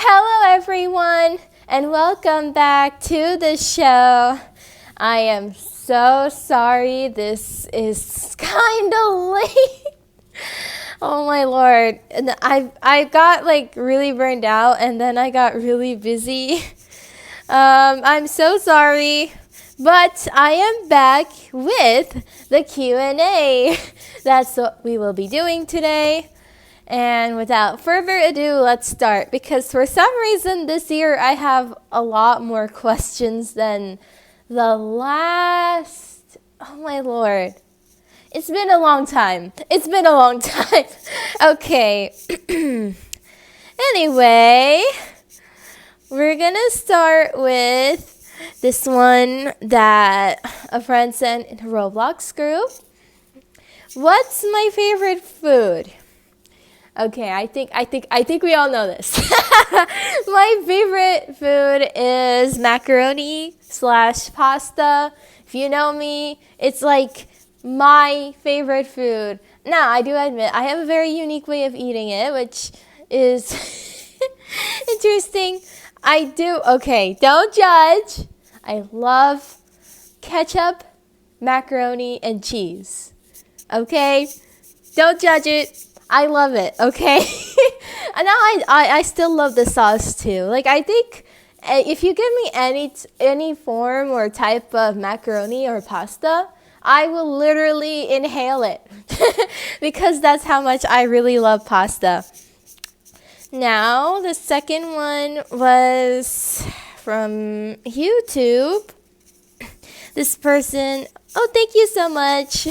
Hello everyone and welcome back to the show. I am so sorry this is kind of late. Oh my lord. And I got really burned out and then I got really busy. I'm so sorry, but I am back with the Q&A. That's what we will be doing today. And without further ado, let's start. Because for some reason this year I have a lot more questions than the last. Oh my lord. It's been a long time. Okay. Anyway, we're gonna start with this one that a friend sent in a Roblox group. What's my favorite food? Okay, I think we all know this. My favorite food is macaroni/pasta. If you know me, it's like my favorite food. Now, I do admit I have a very unique way of eating it, which is interesting. Okay, don't judge. I love ketchup, macaroni, and cheese. Okay? Don't judge it. I love it, okay? And now I still love the sauce too. I think if you give me any form or type of macaroni or pasta, I will literally inhale it because that's how much I really love pasta. Now, the second one was from YouTube. This person, thank you so much.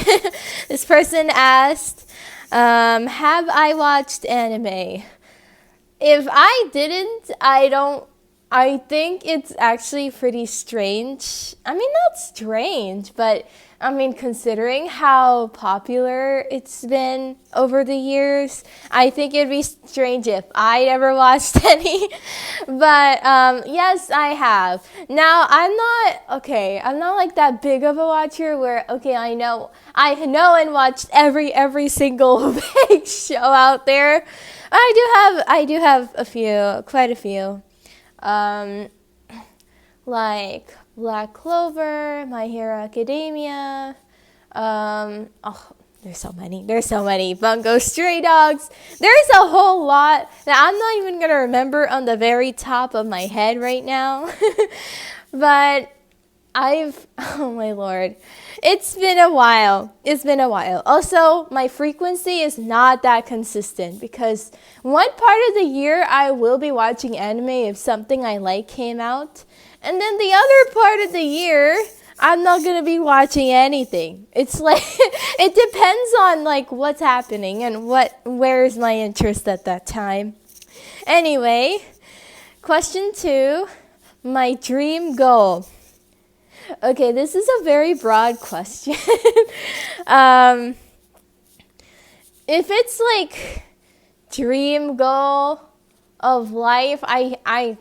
This person asked, have I watched anime? If I didn't, I think it's actually pretty strange. I mean, not strange, but considering how popular it's been over the years, I think it'd be strange if I never watched any. But yes, I have. Now, I'm not like that big of a watcher where, I know and watched every single big show out there. I do have quite a few. Like Black Clover, My Hero Academia, there's so many, Bungo Stray Dogs, there's a whole lot that I'm not even gonna remember on the very top of my head right now, but oh my lord, it's been a while. Also, my frequency is not that consistent because one part of the year I will be watching anime if something I like came out. And then the other part of the year, I'm not going to be watching anything. It's it depends on what's happening and where's my interest at that time. Anyway, question 2, my dream goal. Okay, this is a very broad question. If it's dream goal of life, I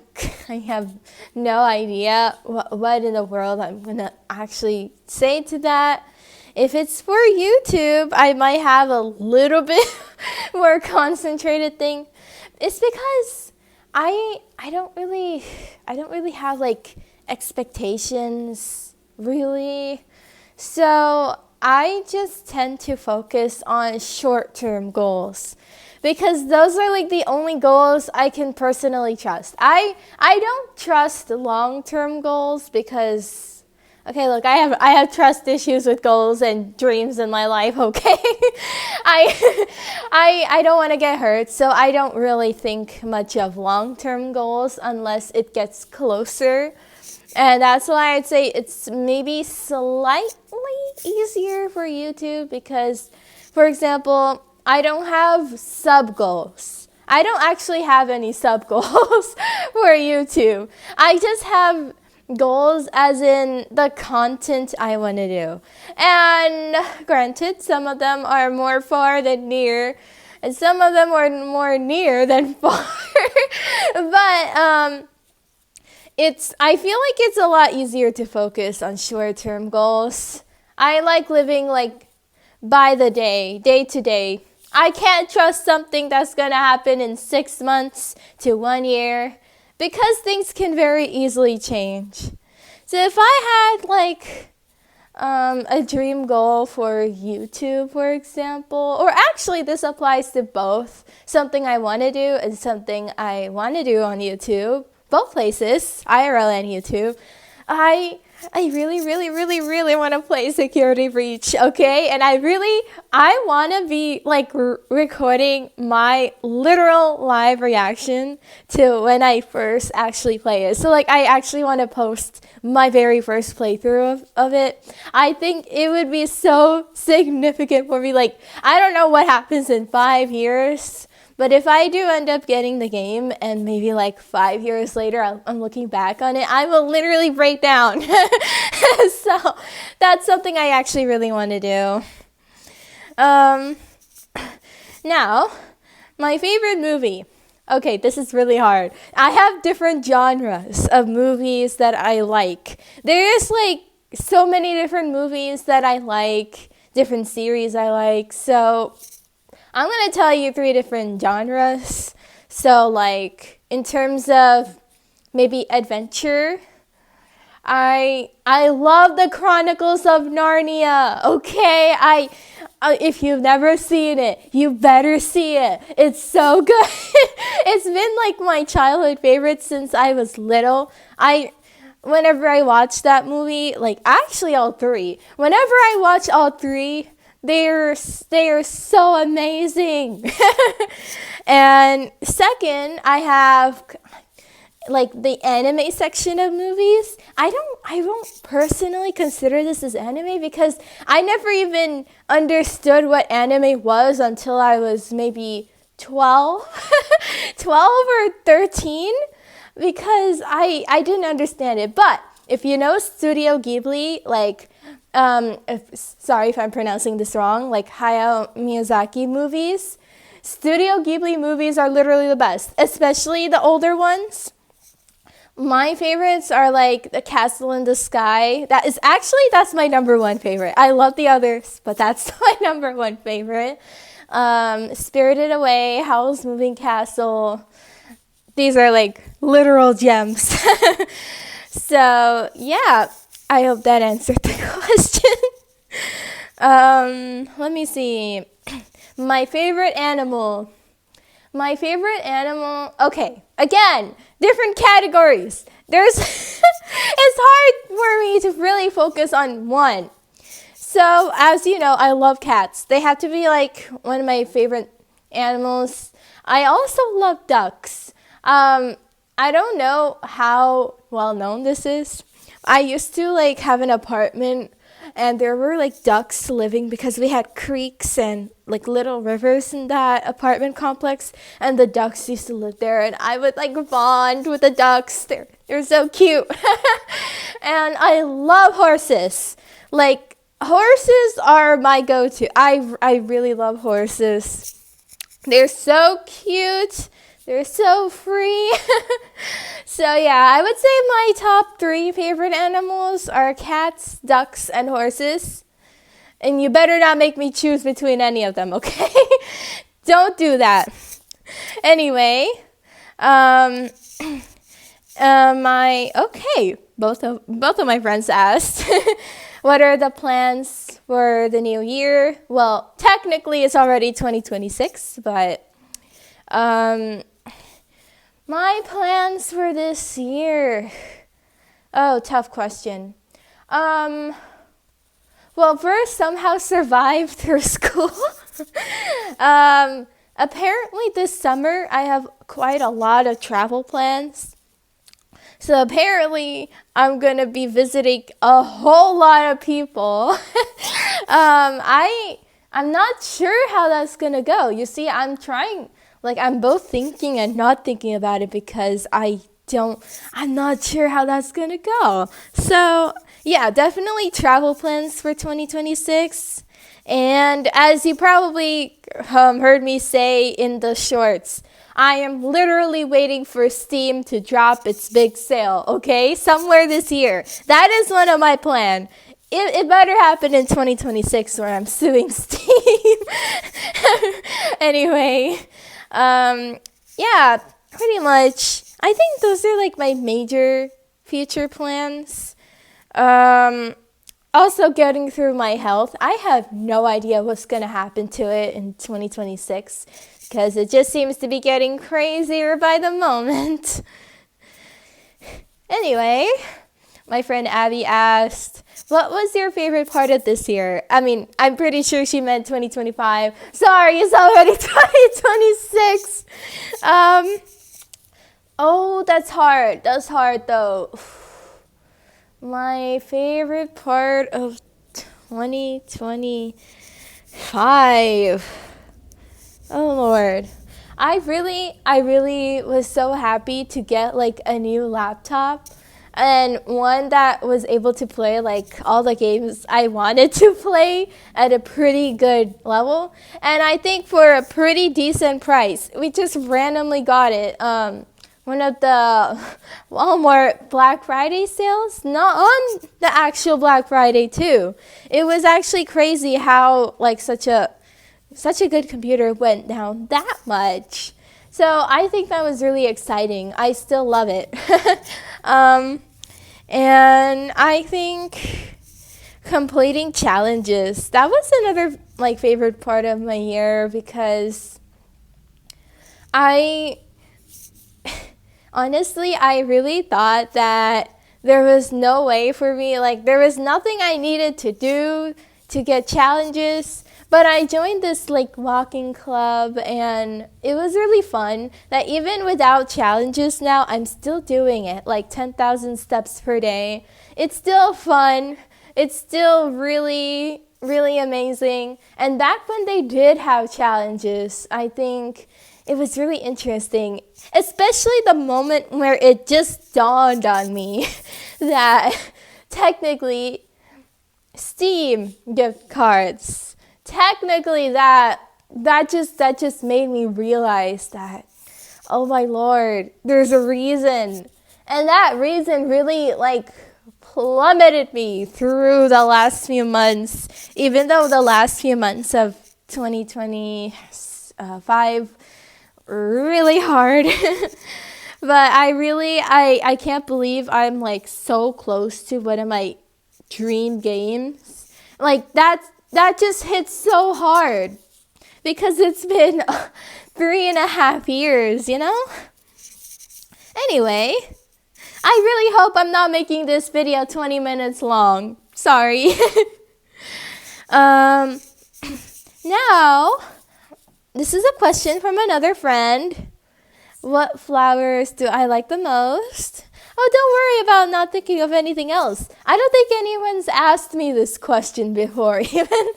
have no idea what in the world I'm gonna actually say to that. If it's for YouTube, I might have a little bit more concentrated thing. It's because I don't really have expectations really. So I just tend to focus on short-term goals, because those are the only goals I can personally trust. I don't trust long-term goals because, I have trust issues with goals and dreams in my life, okay? I don't want to get hurt, so I don't really think much of long-term goals unless it gets closer. And that's why I'd say it's maybe slightly easier for YouTube because, for example, I don't have sub goals. I don't actually have any sub goals for YouTube. I just have goals as in the content I want to do. And granted, some of them are more far than near, and some of them are more near than far. But I feel like it's a lot easier to focus on short-term goals. I like living by the day to day. I can't trust something that's going to happen in 6 months to 1 year because things can very easily change. So if I had like a dream goal for YouTube, for example, or actually this applies to both, something I want to do and something I want to do on YouTube, both places, IRL and YouTube, I really want to play Security Breach, okay? And I want to be like recording my literal live reaction to when I first actually play it. So like I actually want to post my very first playthrough of it. I think it would be so significant for me. Like, I don't know what happens in 5 years, but if I do end up getting the game and maybe like 5 years later I'm looking back on it, I will literally break down. So that's something I actually really want to do. Now, my favorite movie. Okay, this is really hard. I have different genres of movies that I like. There's like so many different movies that I like, different series I like. So I'm going to tell you 3 different genres. So like in terms of maybe adventure, I love the Chronicles of Narnia. Okay, if you've never seen it, you better see it. It's so good. It's been like my childhood favorite since I was little. Whenever I watch that movie, like actually all 3. Whenever I watch all 3, they are so amazing. And second, I have like the anime section of movies. I don't personally consider this as anime because I never even understood what anime was until I was maybe 12 or 13, because I didn't understand it. But if you know Studio Ghibli, like sorry if I'm pronouncing this wrong, like Hayao Miyazaki movies, Studio Ghibli movies are literally the best, especially the older ones. My favorites are like The Castle in the Sky. That's my number 1 favorite. I love the others, but that's my number 1 favorite. Spirited Away, Howl's Moving Castle. These are like literal gems. So yeah, I hope that answered the question. Let me see. My favorite animal. Okay, again, different categories. It's hard for me to really focus on one. So, as you know, I love cats. They have to be like one of my favorite animals. I also love ducks. I don't know how well known this is. I used to like have an apartment and there were like ducks living because we had creeks and like little rivers in that apartment complex, and the ducks used to live there, and I would like bond with the ducks. They're so cute. And I love horses. Like horses are my go-to. I really love horses. They're so cute. They're so free. So yeah, I would say my top 3 favorite animals are cats, ducks, and horses. And you better not make me choose between any of them, okay? Don't do that. Anyway, both of my friends asked, what are the plans for the new year? Well, technically it's already 2026, but my plans for this year. Oh, tough question. Well, first, somehow survive through school. Apparently this summer I have quite a lot of travel plans. So apparently I'm going to be visiting a whole lot of people. I'm not sure how that's going to go. You see, I'm both thinking and not thinking about it because I'm not sure how that's going to go. So yeah, definitely travel plans for 2026. And as you probably heard me say in the shorts, I am literally waiting for Steam to drop its big sale, okay? Somewhere this year. That is one of my plans. it better happen in 2026 where I'm suing Steam. Anyway, yeah, pretty much. I think those are like my major future plans. Also getting through my health. I have no idea what's going to happen to it in 2026 because it just seems to be getting crazier by the moment. Anyway, my friend Abby asked, what was your favorite part of this year? I mean, I'm pretty sure she meant 2025. Sorry, it's already 2026. Oh, that's hard. That's hard though. My favorite part of 2025. Oh Lord. I really was so happy to get like a new laptop and one that was able to play like all the games I wanted to play at a pretty good level. And I think for a pretty decent price. We just randomly got it. One of the Walmart Black Friday sales, not on the actual Black Friday too. It was actually crazy how like such a good computer went down that much. So I think that was really exciting. I still love it. And I think completing challenges, that was another like favorite part of my year because honestly, I really thought that there was no way for me, like there was nothing I needed to do to get challenges, but I joined this like walking club and it was really fun that even without challenges now, I'm still doing it, like 10,000 steps per day. It's still fun. It's still really, really amazing. And back when they did have challenges, I think it was really interesting, especially the moment where it just dawned on me that technically Steam gift cards, technically that just made me realize that, oh my Lord, there's a reason. And that reason really like plummeted me through the last few months, even though the last few months of 2025 really hard. But I can't believe I'm like so close to one of my dream games. Like that just hits so hard because it's been 3.5 years, you know? Anyway, I really hope I'm not making this video 20 minutes long. Sorry. Now, this is a question from another friend. What flowers do I like the most? Oh, don't worry about not thinking of anything else. I don't think anyone's asked me this question before even.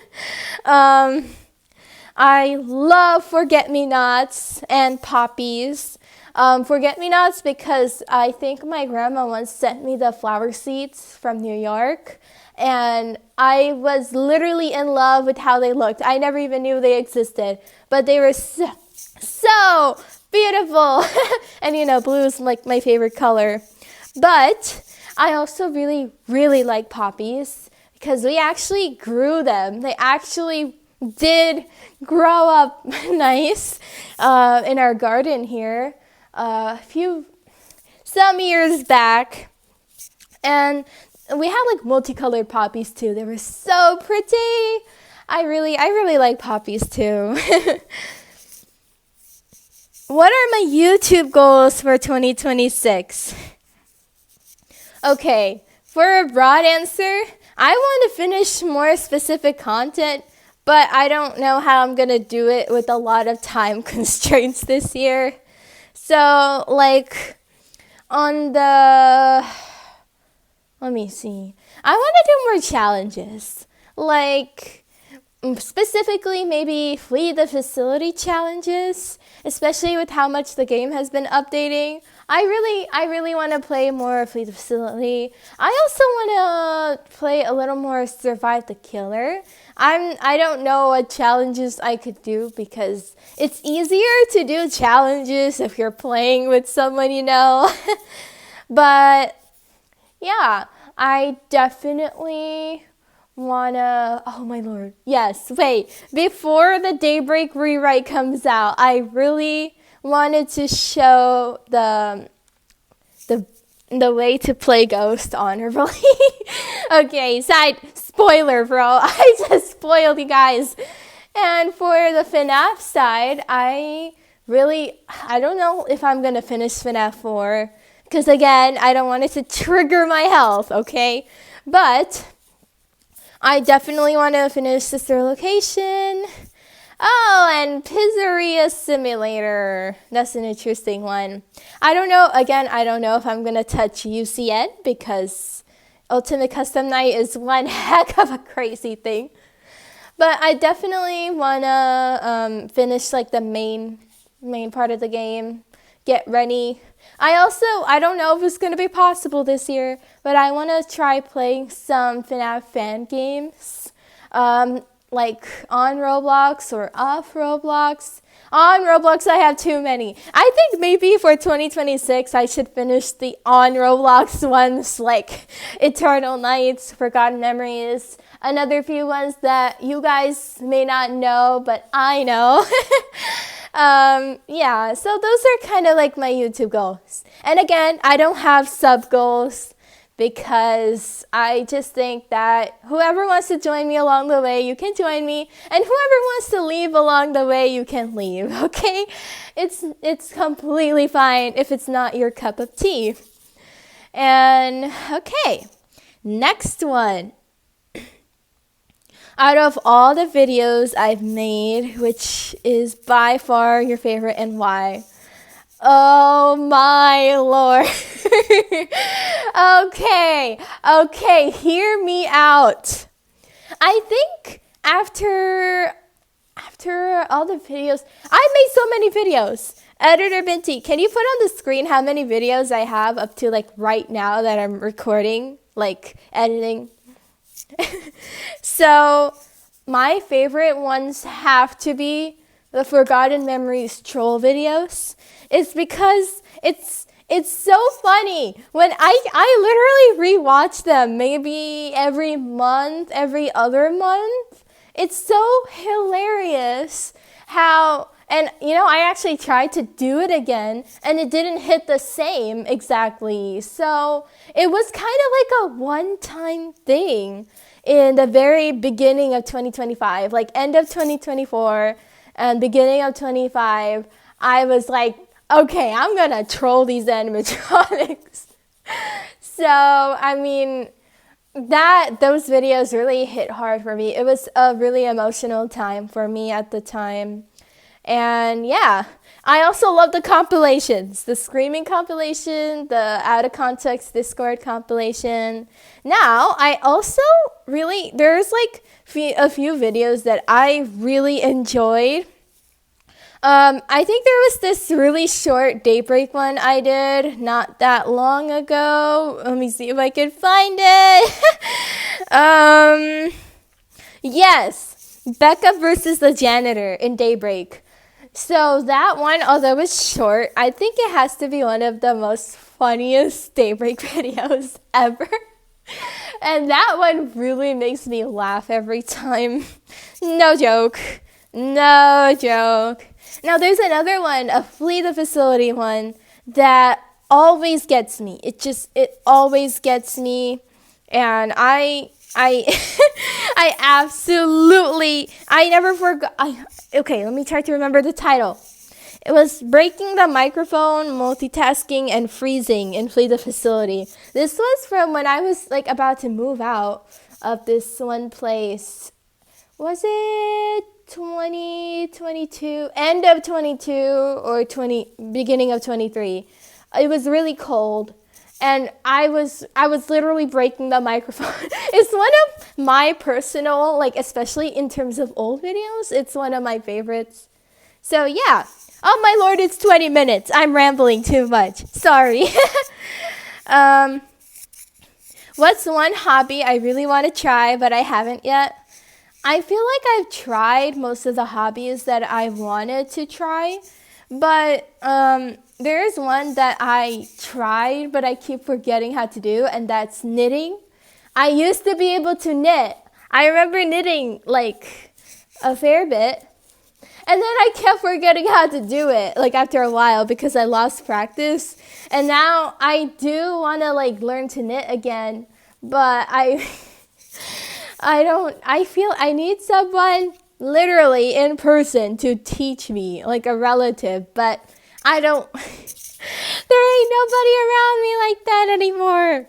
I love forget-me-nots and poppies. Forget-me-nots because I think my grandma once sent me the flower seeds from New York. And I was literally in love with how they looked. I never even knew they existed. But they were so beautiful. And you know, blue is like my favorite color. But I also really, really like poppies because we actually grew them. They actually did grow up nice in our garden here some years back. And we had like multicolored poppies too. They were so pretty. I really like poppies too. What are my YouTube goals for 2026? Okay, for a broad answer, I want to finish more specific content, but I don't know how I'm going to do it with a lot of time constraints this year. So, like, let me see. I want to do more challenges. Like, specifically maybe flee the facility challenges, especially with how much the game has been updating. I really want to play more flee the facility. I also want to play a little more survive the killer. I don't know what challenges I could do because it's easier to do challenges if you're playing with someone you know. But yeah, I definitely oh my lord. Yes, wait. Before the Daybreak rewrite comes out, I really wanted to show the way to play Ghost honorably. Okay, spoiler, bro. I just spoiled you guys. And for the FNAF side, I don't know if I'm gonna finish FNAF 4. Because again, I don't want it to trigger my health, okay? But I definitely want to finish Sister Location. Oh, and Pizzeria Simulator. That's an interesting one. I don't know if I'm going to touch UCN because Ultimate Custom Night is one heck of a crazy thing. But I definitely want to finish like the main part of the game. Get ready. I don't know if it's going to be possible this year, but I want to try playing some FNAF fan games. Like on Roblox or off Roblox. On Roblox, I have too many. I think maybe for 2026, I should finish the on Roblox ones like Eternal Nights, Forgotten Memories, another few ones that you guys may not know, but I know. Yeah, so those are kind of like my YouTube goals. And again, I don't have sub goals because I just think that whoever wants to join me along the way, you can join me. And whoever wants to leave along the way, you can leave, okay? It's completely fine if it's not your cup of tea. And okay, next one. Out of all the videos I've made, which is by far your favorite and why? Oh my lord. Okay, hear me out. I think after all the videos, I made so many videos. Editor Binti, can you put on the screen how many videos I have up to like right now that I'm recording, like editing? So my favorite ones have to be the Forgotten Memories troll videos. It's because it's so funny. When I literally rewatch them maybe every month, every other month. It's so hilarious how, and I actually tried to do it again and it didn't hit the same exactly. So it was kind of like a one-time thing in the very beginning of 2025, like end of 2024 and beginning of 25. I was like, okay, I'm gonna troll these animatronics. So, I mean, those videos really hit hard for me. It was a really emotional time for me at the time. And yeah, I also love the compilations, the Screaming compilation, the Out of Context Discord compilation. Now, I also there's like a few videos that I really enjoyed. I think there was this really short Daybreak one I did not that long ago. Let me see if I can find it. Yes, Becca versus the janitor in Daybreak. So that one, although it's short, I think it has to be one of the most funniest Daybreak videos ever. And that one really makes me laugh every time. No joke. No joke. Now there's another one, a Flee the Facility one, that always gets me. It always gets me. And I I never forgot. Okay, let me try to remember the title. It was Breaking the Microphone, Multitasking, and Freezing in Flee the Facility. This was from when I was like about to move out of this one place. Was it 2022? End of 22 or beginning of 23. It was really cold. And I was literally breaking the microphone. It's one of my personal, like, especially in terms of old videos, it's one of my favorites. So yeah. Oh my lord, it's 20 minutes. I'm rambling too much. Sorry. What's one hobby I really want to try, but I haven't yet? I feel like I've tried most of the hobbies that I wanted to try, but there's one that I tried, but I keep forgetting how to do, and that's knitting. I used to be able to knit. I remember knitting like a fair bit. And then I kept forgetting how to do it, like after a while, because I lost practice. And now I do want to like learn to knit again, but I feel I need someone literally in person to teach me, like a relative, but I don't, there ain't nobody around me like that anymore.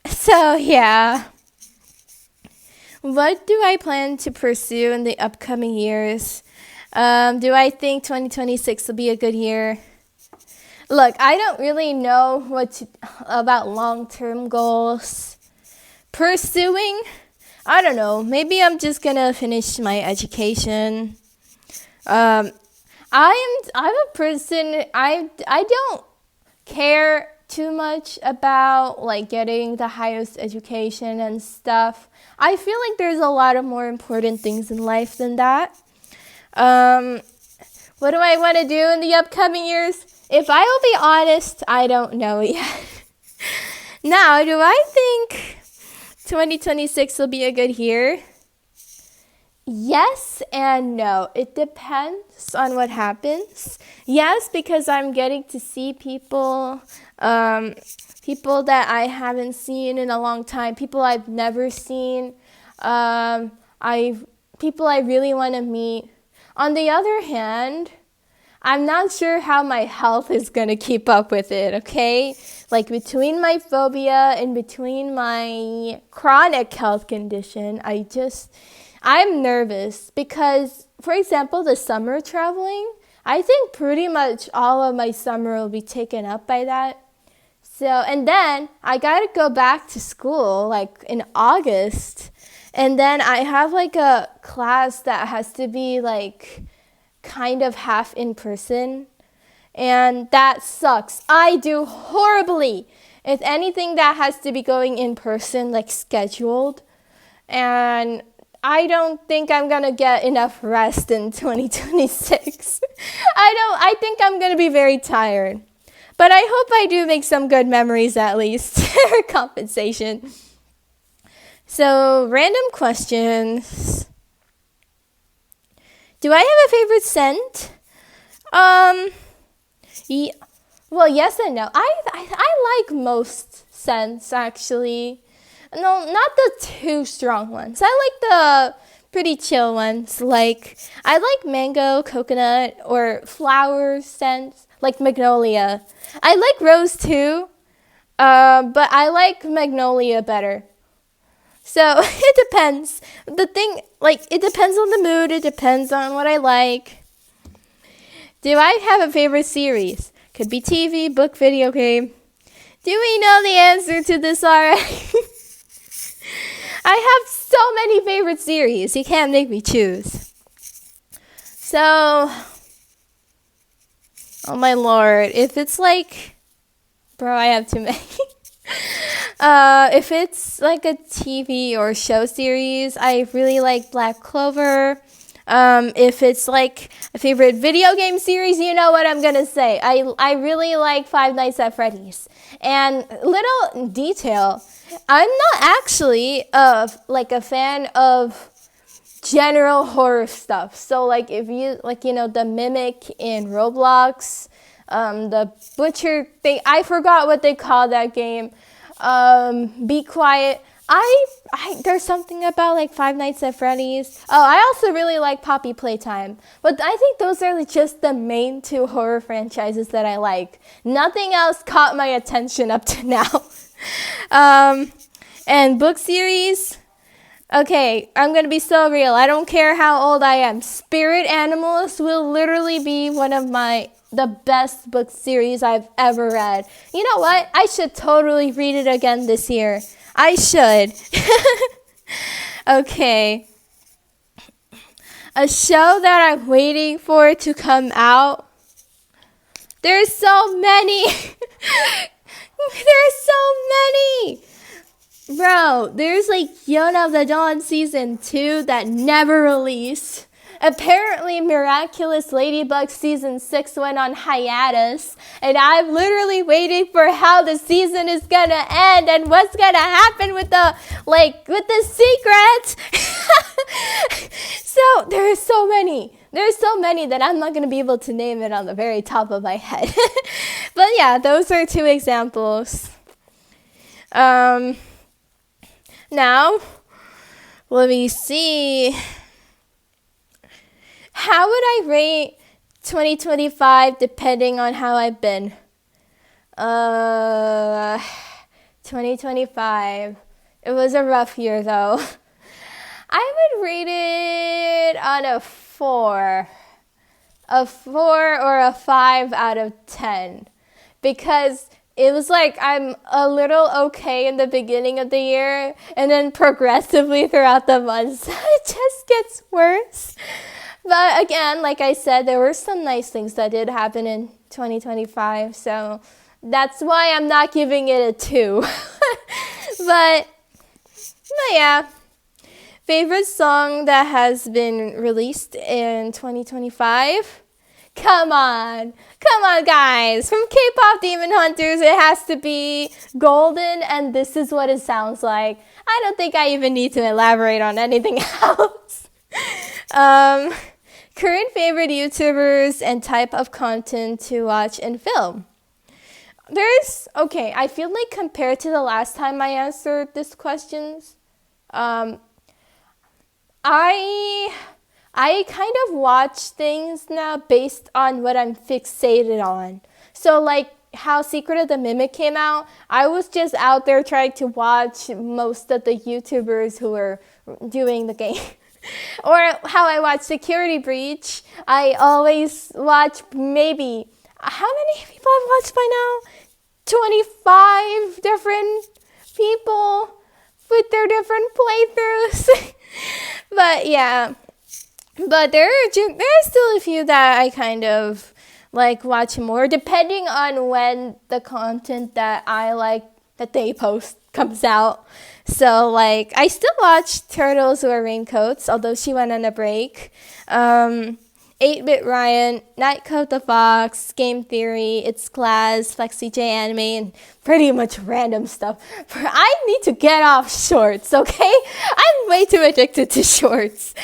So yeah. What do I plan to pursue in the upcoming years? Do I think 2026 will be a good year? Look, I don't really know about long-term goals. Pursuing, I don't know. Maybe I'm just gonna finish my education. I'm a person. I don't care too much about like getting the highest education and stuff. I feel like there's a lot of more important things in life than that. What do I want to do in the upcoming years? If I will be honest, I don't know yet. Now, do I think 2026 will be a good year? Yes and no. It depends on what happens. Yes, because I'm getting to see people that I haven't seen in a long time, people I've never seen, people I really want to meet. On the other hand, I'm not sure how my health is going to keep up with it, okay? Like between my phobia and between my chronic health condition, I'm nervous because, for example, the summer traveling, I think pretty much all of my summer will be taken up by that. So, and then I got to go back to school like in August. And then I have like a class that has to be like kind of half in person. And that sucks. I do horribly. If anything that has to be going in person, like scheduled. And I don't think I'm going to get enough rest in 2026. I think I'm going to be very tired. But I hope I do make some good memories at least for compensation. So, random questions. Do I have a favorite scent? Well, yes and no. I like most scents, actually. No, not the too strong ones. I like the pretty chill ones. Like, I like mango, coconut, or flower scents, like magnolia. I like rose too, but I like magnolia better. So, it depends. It depends on the mood. It depends on what I like. Do I have a favorite series? Could be TV, book, video game. Do we know the answer to this already? I have so many favorite series. You can't make me choose. So, oh my lord. If it's like, bro, I have too many. If it's like a TV or show series, I really like Black Clover. If it's like a favorite video game series, you know what I'm gonna say. I really like Five Nights at Freddy's. And little detail, I'm not actually a fan of general horror stuff. So like if you the mimic in Roblox, the butcher thing, I forgot what they call that game. Be Quiet. There's something about like Five Nights at Freddy's. Oh, I also really like Poppy Playtime. But I think those are just the main two horror franchises that I like. Nothing else caught my attention up to now. And book series. Okay, I'm gonna be so real. I don't care how old I am. Spirit Animals will literally be one of the best book series I've ever read. You know what? I should totally read it again this year. I should. Okay. A show that I'm waiting for to come out. There's so many. There's so many. Bro, there's like Yona of the Dawn season 2 that never released. apparently Miraculous Ladybug season 6 went on hiatus, and I'm literally waiting for how the season is gonna end and what's gonna happen with the secrets. So there's so many that I'm not gonna be able to name it on the very top of my head. But yeah, those are 2 examples. Now, let me see. How would I rate 2025 depending on how I've been? 2025. It was a rough year though. I would rate it on a 4. A 4 or a 5 out of 10. Because it was like I'm a little okay in the beginning of the year, and then progressively throughout the months, it just gets worse. But again, like I said, there were some nice things that did happen in 2025, so that's why I'm not giving it a 2. But yeah. Favorite song that has been released in 2025? Come on guys, from K-pop Demon Hunters, it has to be Golden, and This Is What It Sounds Like. I don't think I even need to elaborate on anything else. Current favorite YouTubers and type of content to watch and film. I feel like compared to the last time I answered these questions, I kind of watch things now based on what I'm fixated on. So like how Secret of the Mimic came out, I was just out there trying to watch most of the YouTubers who were doing the game. Or how I watch Security Breach, I always watch maybe, how many people I've watched by now? 25 different people with their different playthroughs. But yeah. But there are still a few that I kind of like watch more, depending on when the content that I like that they post comes out. So like I still watch Turtles Wear Raincoats, although she went on a break. 8-Bit Ryan, Nightcoat the Fox, Game Theory, It's Class, Flexi J Anime, and pretty much random stuff. I need to get off shorts, okay? I'm way too addicted to shorts.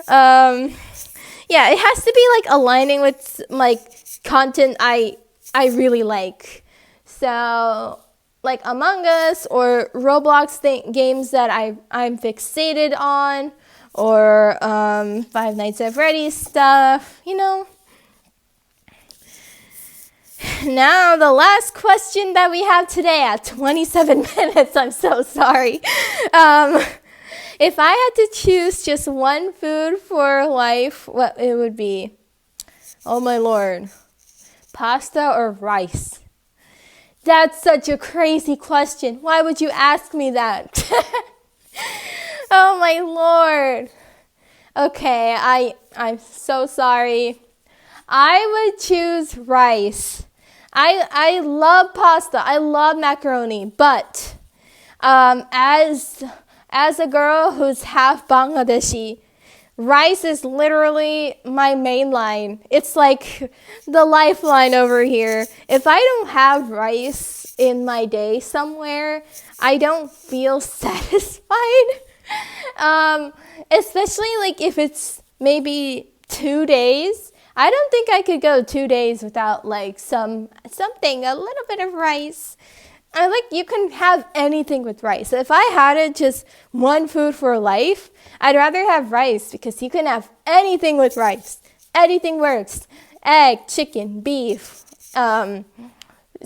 Yeah, it has to be like aligning with like content I really like. So like Among Us or Roblox games that I'm fixated on, or Five Nights at Freddy's stuff, you know. Now the last question that we have today at 27 minutes, I'm so sorry. If I had to choose just one food for life, what it would be? Oh my lord. Pasta or rice? That's such a crazy question. Why would you ask me that? Oh my lord. Okay, I'm so sorry. I would choose rice. I love pasta. I love macaroni, but as a girl who's half Bangladeshi, rice is literally my main line. It's like the lifeline over here. If I don't have rice in my day somewhere, I don't feel satisfied. Especially like if it's maybe 2 days. I don't think I could go 2 days without like something, a little bit of rice. You can have anything with rice. If I had it just one food for life, I'd rather have rice, because you can have anything with rice. Anything works. Egg, chicken, beef,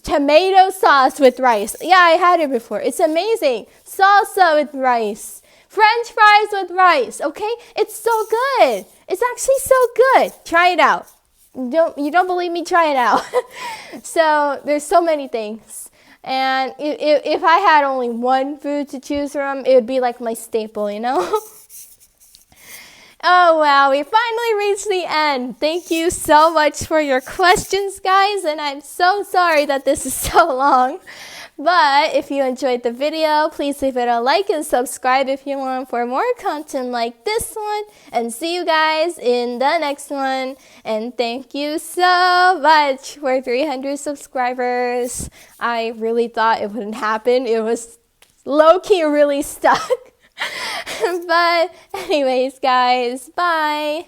tomato sauce with rice. Yeah, I had it before. It's amazing. Salsa with rice. French fries with rice. Okay? It's so good. It's actually so good. Try it out. You don't believe me? Try it out. So there's so many things. And if I had only one food to choose from, it would be like my staple, you know? Oh, wow. We finally reached the end. Thank you so much for your questions, guys. And I'm so sorry that this is so long. But if you enjoyed the video, please leave it a like and subscribe if you want for more content like this one. And see you guys in the next one. And thank you so much for 300 subscribers. I really thought it wouldn't happen. It was low-key really stuck. But anyways, guys, bye.